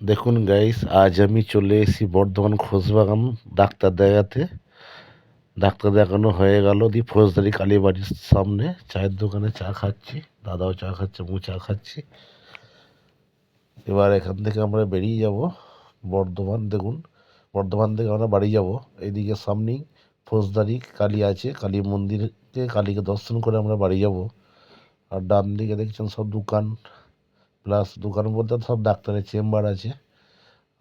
দেখুন গাইস, আজ আমি চলে এসেছি বর্ধমান খোশবাগান ডাক্তার দেখাতে। ডাক্তার দেখানো হয়ে গেল দিয়ে ফৌজদারি কালীবাড়ির সামনে চায়ের দোকানে চা খাচ্ছি। দাদাও চা খাচ্ছে, আমিও চা খাচ্ছি। এবার এখান থেকে আমরা বেরিয়ে যাব বর্ধমান। দেখুন, বর্ধমান থেকে আমরা বাড়ি যাব। এইদিকে সামনেই ফৌজদারি কালী আছে, কালী মন্দিরকে কালীকে দর্শন করে আমরা বাড়ি যাব। আর ডান দিকে দেখছেন সব দোকান, প্লাস দোকান বলতে সব ডাক্তারের চেম্বার আছে।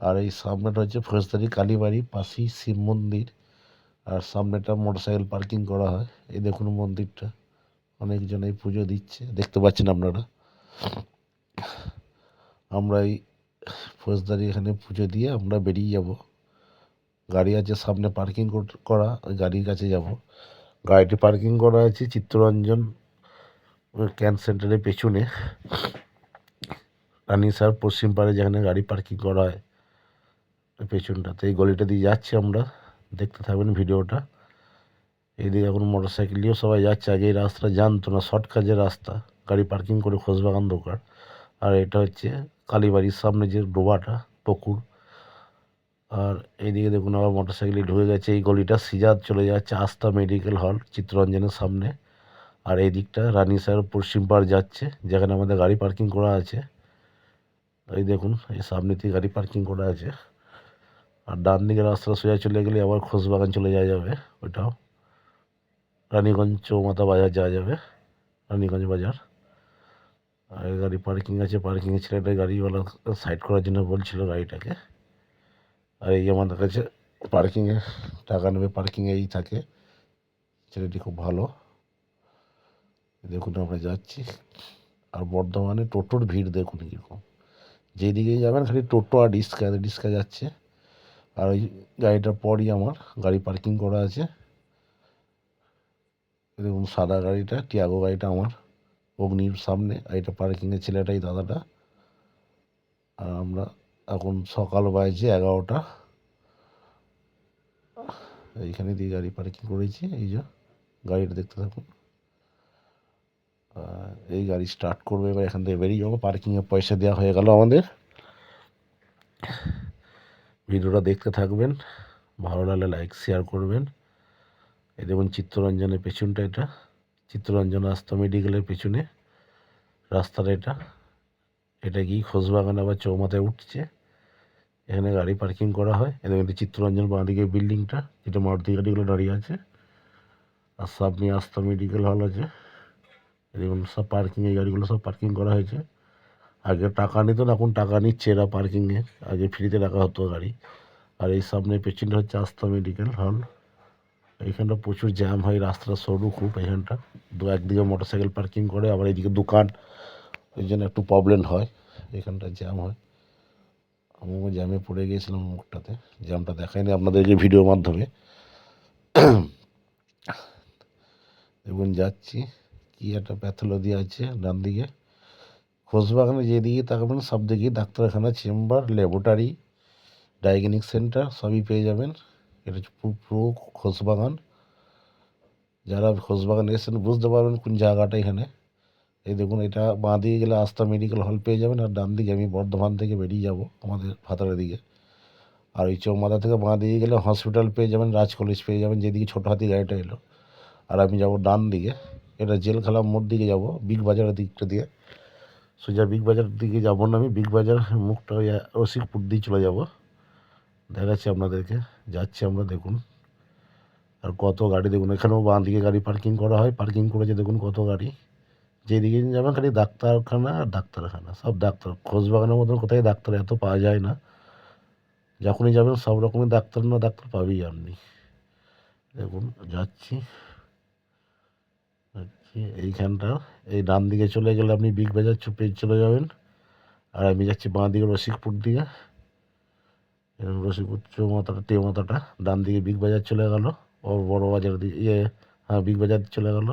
আর এই সামনেটা হচ্ছে ফৌজদারি কালীবাড়ি, পাশেই শিব মন্দির। আর সামনেটা মোটরসাইকেল পার্কিং করা হয়। এই দেখুন মন্দিরটা, অনেকজন এই পুজো দিচ্ছে, দেখতে পাচ্ছেন আপনারা। আমরা এই ফৌজদারি এখানে পুজো দিয়ে আমরা বেরিয়ে যাব। গাড়ি আছে সামনে পার্কিং করা, ওই গাড়ির কাছে যাব। গাড়িটি পার্কিং করা আছে চিত্তরঞ্জন ক্যান সেন্টারের পেছনে, রানিসার পশ্চিম পাড়ে যেখানে গাড়ি পার্কিং করা হয় পেছনটাতে। এই গলিটা দিয়ে যাচ্ছি আমরা, দেখতে থাকবেন ভিডিওটা। এইদিকে এখন মোটর সাইকেল নিয়েও সবাই যাচ্ছে। আগে এই রাস্তাটা জানতো না, শর্টকাটের রাস্তা, গাড়ি পার্কিং করে খোশবাগান দোকান। আর এটা হচ্ছে কালীবাড়ির সামনে যে ডোবাটা, পুকুর। আর এইদিকে দেখুন আবার মোটর সাইকেলে ঢুকে গেছে। এই গলিটা সিজার চলে যাচ্ছে আস্থা মেডিকেল হল চিত্তরঞ্জনের সামনে। আর এই দিকটা রানী সাহেব পশ্চিম পাড় যাচ্ছে, যেখানে আমাদের গাড়ি পার্কিং করা আছে। এই দেখুন এই সামনে থেকে গাড়ি পার্কিং করা আছে। আর ডান দিকের রাস্তা সোজা চলে গেলে আবার খোশবাগান চলে যাওয়া যাবে। ওইটাও রানীগঞ্জ চৌমাথা বাজার যাওয়া যাবে, রানীগঞ্জ বাজার। আর গাড়ি পার্কিং আছে, পার্কিংয়ে ছেলেটা গাড়িওয়ালা সাইড করার জন্য বলছিল গাড়িটাকে। আর এই আমাদের কাছে পার্কিংয়ে টাকা নেবে, পার্কিংয়েই থাকে। ছেলেটি খুব ভালো। দেখুন আমরা যাচ্ছি। আর বর্ধমানে টোটোর ভিড় দেখুন কীরকম, যেদিকেই যাবেন খালি টোটো আর রিক্সা রিক্সা যাচ্ছে। আর ওই গাড়িটার পরই আমার গাড়ি পার্কিং করা আছে। দেখুন সাদা গাড়িটা, টিয়াগো গাড়িটা আমার অগ্নির সামনে। আর এটা পার্কিংয়ের ছেলেটাই, দাদাটা। আর আমরা এখন সকাল বাজছে 11টা। এইখানে দিয়ে গাড়ি পার্কিং করেছি। এই যে গাড়িটা দেখতে থাকুন। এই গাড়ি স্টার্ট করবে, এবার এখান থেকে বেরিয়ে যাবো। পার্কিংয়ের পয়সা দেওয়া হয়ে গেল আমাদের। ভিডিওটা দেখতে থাকবেন, ভালো লাগলে লাইক শেয়ার করবেন। এই দেখুন চিত্তরঞ্জনের পেছনটা, এটা চিত্তরঞ্জন আস্থা মেডিকেলের পেছনে রাস্তাটা এটা। এটা গিয়ে খোশবাগান আবার চৌমাথায় উঠছে। এখানে গাড়ি পার্কিং করা হয়। এদের চিত্তরঞ্জন বাঁদিকে বিল্ডিংটা, যেটা মারুতি গাড়িগুলো দাঁড়িয়ে আছে। আর সামনে আস্থা মেডিকেল হল আছে। দেখুন সব পার্কিং, এই গাড়িগুলো সব পার্কিং করা হয়েছে। আগে টাকা নিত না, এখন টাকা নিচ্ছে এরা পার্কিংয়ে। আগে ফ্রিতে রাখা হতো গাড়ি। আর এই সামনে পেছনটা হচ্ছে আস্থা মেডিকেল হল। এইখানটা প্রচুর জ্যাম হয়, রাস্তাটা সরু খুব। এইখানটা একদিকে মোটর সাইকেল পার্কিং করে, আবার এইদিকে দোকান, ওই জন্য একটু প্রবলেম হয়, এখানটা জ্যাম হয়। আমিও জ্যামে পড়ে গিয়েছিলাম মুখটাতে, জ্যামটা দেখায়নি আপনাদেরকে ভিডিওর মাধ্যমে। দেখুন যাচ্ছি, কি একটা প্যাথোলজি আছে ডান দিকে। খোশবাগানে যেদিকে তাকাবেন সব দিকেই ডাক্তারখানা, চেম্বার, ল্যাবরেটরি, ডায়াগনস্টিক সেন্টার সবই পেয়ে যাবেন। এটা হচ্ছে পুরো খোশবাগান। যারা খোশবাগান এসেছেন বুঝতে পারবেন কোন জায়গাটা এখানে। এই দেখুন, এটা বাঁ দিকে গেলে আস্থা মেডিকেল হল পেয়ে যাবেন। আর ডান দিকে আমি বর্ধমান থেকে বেরিয়ে যাব আমাদের ভাতারের দিকে। আর ওই চৌমাথা থেকে বাঁ দিকে গেলে হসপিটাল পেয়ে যাবেন, রাজ কলেজ পেয়ে যাবেন, যেদিকে ছোটো হাতি গাড়িটা এলো। আর আমি যাব ডান দিকে, এটা জেলখালা মোড় দিকে যাব, বিগ বাজারের দিকটা দিয়ে। সোজা বিগ বাজার দিকে যাব না, আমি বিগ বাজার মুখটা ওই রসিকপুর দিয়ে চলে যাব। দেখাচ্ছি আপনাদেরকে, যাচ্ছি আমরা। দেখুন আর কত গাড়ি, দেখুন এখানেও বাঁ দিকে গাড়ি পার্কিং করা হয়, পার্কিং করেছে দেখুন কত গাড়ি। যেদিকে যাবেন খালি ডাক্তারখানা আর ডাক্তারখানা, সব ডাক্তার। খোশবাগানের মতন কোথায় ডাক্তার এত পাওয়া যায় না। যখনই যাবেন সব রকমের ডাক্তার না ডাক্তার পাবেই আপনি। দেখুন যাচ্ছি এইখানটা। এই ডান দিকে চলে গেলে আপনি বিগ বাজার চুপে চলে যাবেন। আর আমি যাচ্ছি বাঁ দিকে রসিকপুর দিকে। রসিকপুর চৌমাথাটা টেমাথাটা, ডান দিকে বিগ বাজার চলে গেল, ও বড় বাজার দিকে হ্যাঁ বিগ বাজার চলে গেল।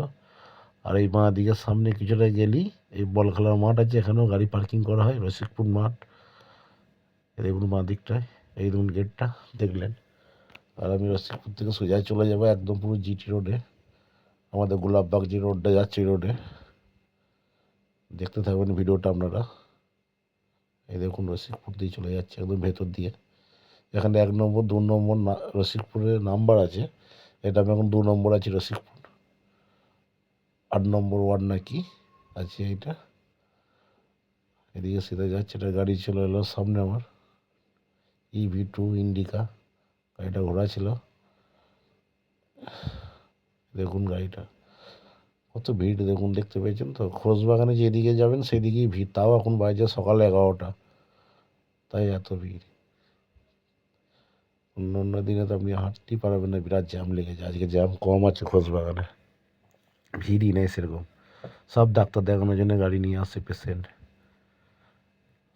আর এই বাঁ দিকের সামনে কিছুটা গেলেই এই বল খেলার মাঠ আছে, এখানেও গাড়ি পার্কিং করা হয়, রসিকপুর মাঠ। দেখুন বাঁ দিকটায়, এই দেখুন গেটটা দেখলেন। আর আমি রসিকপুর থেকে সোজা চলে যাবো একদম পুরো জিটি রোডে, আমাদের গোলাপবাগ যে রোডটা যাচ্ছে ওই রোডে। দেখতে থাকবেন ভিডিওটা আপনারা। এই দেখুন রসিকপুর দিয়ে চলে যাচ্ছে একদম ভেতর দিয়ে। এখানে 1 নম্বর 2 নম্বর রসিকপুরের নাম্বার আছে। এটা আমি এখন 2 নম্বর আছি রসিকপুর, 8 নম্বর ওয়ার্ড নাকি আছে এইটা। এদিকে সিধা যাচ্ছে, এটা গাড়ি চলে এলো সামনে আমার EV2 ইন্ডিকা, গাড়িটা ঘোরা ছিল। দেখুন গাড়িটা কত ভিড় দেখুন, দেখতে পেয়েছেন তো। খোশবাগানে যেদিকে যাবেন সেদিকেই ভিড়, তাও এখন বাজে সকাল 11টা, তাই এত ভিড়। অন্য অন্য দিনে তো আপনি হাঁটতেই পারবেন না, বিরাট জ্যাম লেগে যায়। আজকে জ্যাম কম আছে খোশবাগানে, ভিড়ই নেই সেরকম। সব ডাক্তার দেখানোর জন্য গাড়ি নিয়ে আসে পেশেন্ট,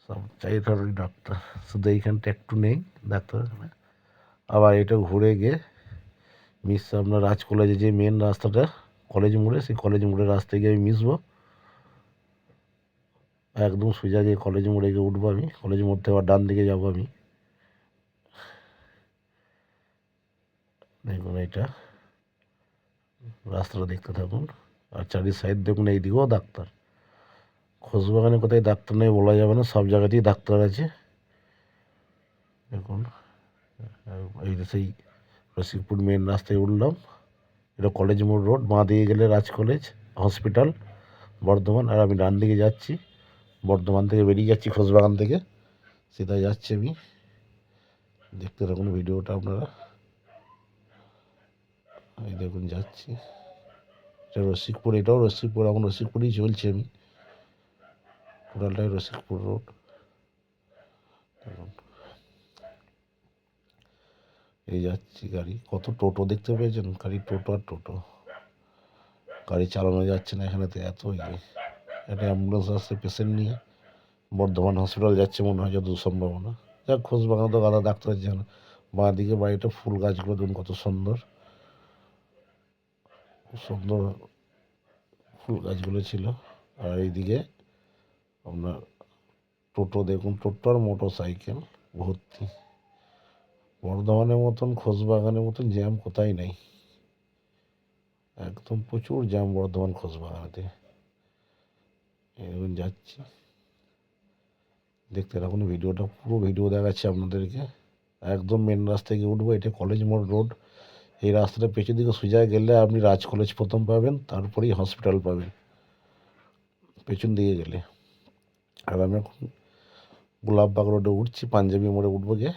সব চাই ধরুন ডাক্তার, শুধু এইখানটা একটু নেই ডাক্তার। আবার এটা ঘুরে গিয়ে আপনার রাজ কলেজে যে মেন রাস্তাটা কলেজ মোড়ে, সেই কলেজ মোড়ের রাস্তায় গিয়ে আমি মিশবো। একদম সোজা গিয়ে কলেজ মোড়ে গিয়ে উঠবো আমি, কলেজ মোড় থেকে আবার ডান দিকে যাবো আমি। দেখুন এইটা রাস্তাটা দেখতে থাকুন, আর চারি সাইড দেখুন, এইদিকেও ডাক্তার। খোশবাগানে কোথায় ডাক্তার নেই বলা যাবে না, সব জায়গাতেই ডাক্তার আছে। দেখুন এই সেই রসিকপুর মেন রাস্তায় উঠলাম, এটা কলেজ মোড় রোড, বাঁ দিকে গেলে রাজ কলেজ হসপিটাল বর্ধমান। আর আমি ডান দিকে যাচ্ছি, বর্ধমান থেকে বেরিয়ে যাচ্ছি খোশবাগান থেকে, সেটা যাচ্ছি আমি। দেখতে থাকুন ভিডিওটা আপনারা। এই দেখুন যাচ্ছি, এটা রসিকপুর, এটাও রসিকপুর, এখন রসিকপুরেই চলছি আমি, টোটালটাই রসিকপুর রোড। দেখুন এই যাচ্ছি, গাড়ি কত টোটো দেখতে পেয়েছেন, গাড়ি টোটো আর টোটো, গাড়ি চালানো যাচ্ছে না এখানে তো এত ইয়ে। একটা অ্যাম্বুলেন্স আসছে পেশেন্ট নিয়ে, বর্ধমান হসপিটাল যাচ্ছে মনে হয় যত সম্ভাবনা। যাক খোশবাগান তো গাদা ডাক্তার আছে না। বাঁ দিকে বাড়িটা, ফুল গাছগুলো দেখুন কত সুন্দর সুন্দর ফুল গাছগুলো ছিল। আর এইদিকে আপনার টোটো দেখুন, টোটো আর মোটর সাইকেল ভর্তি। বর্ধমানের মতন খোশবাগানের মতন জ্যাম কোথায় নেই, একদম প্রচুর জ্যাম বর্ধমান খোশবাগানেতে। এখন যাচ্ছি, দেখতে থাকুন ভিডিওটা, পুরো ভিডিও দেখাচ্ছি আপনাদেরকে। একদম মেন রাস্তায় গিয়ে উঠবো, এটা কলেজ মোড় রোড। এই রাস্তাটা পেছন দিকে সোজা গেলে আপনি রাজ কলেজ প্রথম পাবেন, তারপরেই হসপিটাল পাবেন পেছন দিকে গেলে। আর আমি এখন গোলাপবাগ রোডে উঠছি, পাঞ্জাবি মোড়ে উঠবো গিয়ে,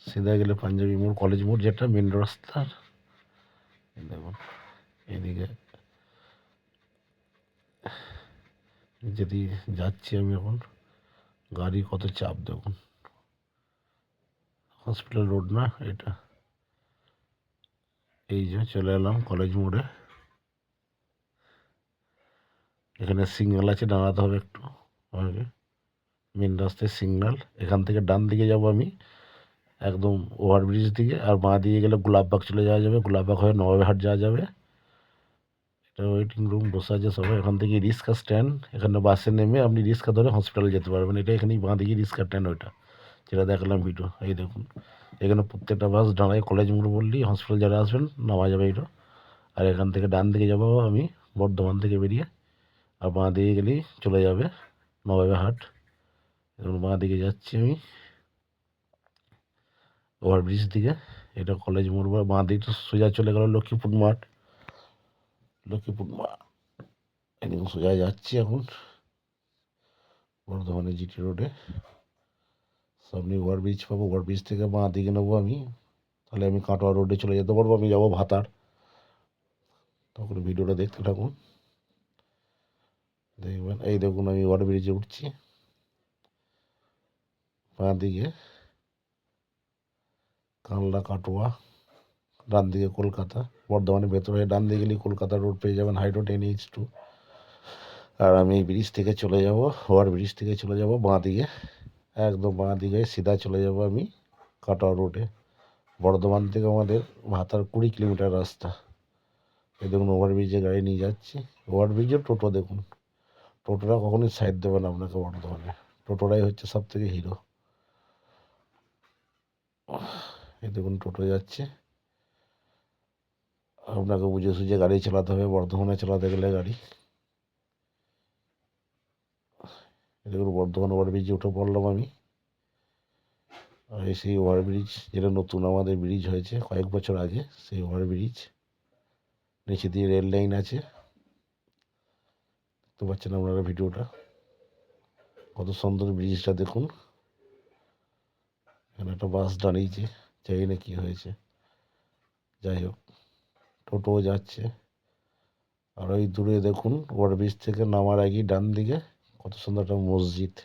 সিধা গেলে পাঞ্জাবি মোড় কলেজ মোড় যেটা মেন রাস্তার। দেখুন এদিকে যদি যাচ্ছি আমি এখন, গাড়ি কত চাপ দেখুন। হসপিটাল রোড না এটা, এই যে চলে এলাম কলেজ মোড়ে। এখানে সিগন্যাল আছে, দাঁড়াতে হবে একটু আমাকে, মেন রাস্তায় সিগন্যাল। এখান থেকে ডান দিকে যাব আমি একদম ওভারব্রিজ দিকে, আর বাঁ দিকে গেলে গোলাপবাগ চলে যাওয়া যাবে, গোলাপবাগ হয়ে নবাবহাট যাওয়া যাবে। এটা ওয়েটিং রুম, বসে আছে সবাই। এখান থেকে রিক্সা স্ট্যান্ড, এখানে বাসে নেমে আপনি রিক্সা ধরে হসপিটালে যেতে পারবেন। এটা এখানেই বাঁ দিকে রিক্সা স্ট্যান্ড, ওইটা যেটা দেখালাম ভিডিও। এই দেখুন এখানে প্রত্যেকটা বাস দাঁড়ায়, কলেজ মোড় বললেই হসপিটাল যারা আসবেন নামা যাবে এটা। আর এখান থেকে ডান দিকে যাবো আমি বর্ধমান থেকে বেরিয়ে, আর বাঁ দিকে গেলেই চলে যাবে নবাবহাট। এখন বাঁ দিকে যাচ্ছি আমি ওভারব্রিজ দিকে, এটা কলেজ মোড়। বাঁ দিকে সোজা চলে গেল লক্ষ্মীপুর মাঠ, লক্ষ্মীপুর মাঠ। এদিকে সোজা যাচ্ছি এখন বর্ধমানে GT রোডে, সামনে ওভারব্রিজ পাবো, ওভারব্রিজ থেকে বাঁ দিকে নেবো আমি, তাহলে আমি কাটোয়া রোডে চলে যেতে পারবো। আমি যাবো ভাতার, তখন ভিডিওটা দেখতে থাকুন, দেখবেন। এই দেখুন আমি ওভারব্রিজে উঠছি, বাঁ দিকে কানলা কাটোয়া, ডান দিকে কলকাতা। বর্ধমানের ভেতরে ডান দিকে গেলে কলকাতা রোড পেয়ে যাবেন, হাই রোড NH2। আর আমি এই ব্রিজ থেকে চলে যাব, ওভার ব্রিজ থেকে চলে যাব বাঁ দিকে, একদম বাঁ দিকে সিধা চলে যাব আমি কাটোয়া রোডে। বর্ধমান থেকে আমাদের ভাতার 20 কিলোমিটার রাস্তা। এই দেখুন ওভারব্রিজে গাড়ি নিয়ে যাচ্ছি, ওভারব্রিজের টোটো দেখুন, টোটোটা কখনোই সাইড দেবে না আপনাকে বর্ধমানে, টোটোটাই হচ্ছে সব থেকে হিরো। এই দেখুন টোটো যাচ্ছে, আপনাকে বুঝে সুঝে গাড়ি চালাতে হবে বর্ধমানে চালাতে গেলে গাড়ি। দেখুন বর্ধমান ওভারব্রিজে উঠে পড়লাম আমি। আর এই সেই ওভারব্রিজ যেটা নতুন আমাদের ব্রিজ হয়েছে কয়েক বছর আগে, সেই ওভারব্রিজ। নিচে দিয়ে রেল লাইন আছে, দেখতে পাচ্ছেন আপনারা ভিডিওটা। কত সুন্দর ব্রিজটা দেখুন। এখানে একটা বাস দাঁড়িয়েছে, জানি না কি হয়েছে, যাই হোক। টোটোও যাচ্ছে। আর ওই দূরে দেখুন ওভারব্রিজ থেকে নামার আগে ডান দিকে কত সুন্দর একটা মসজিদ।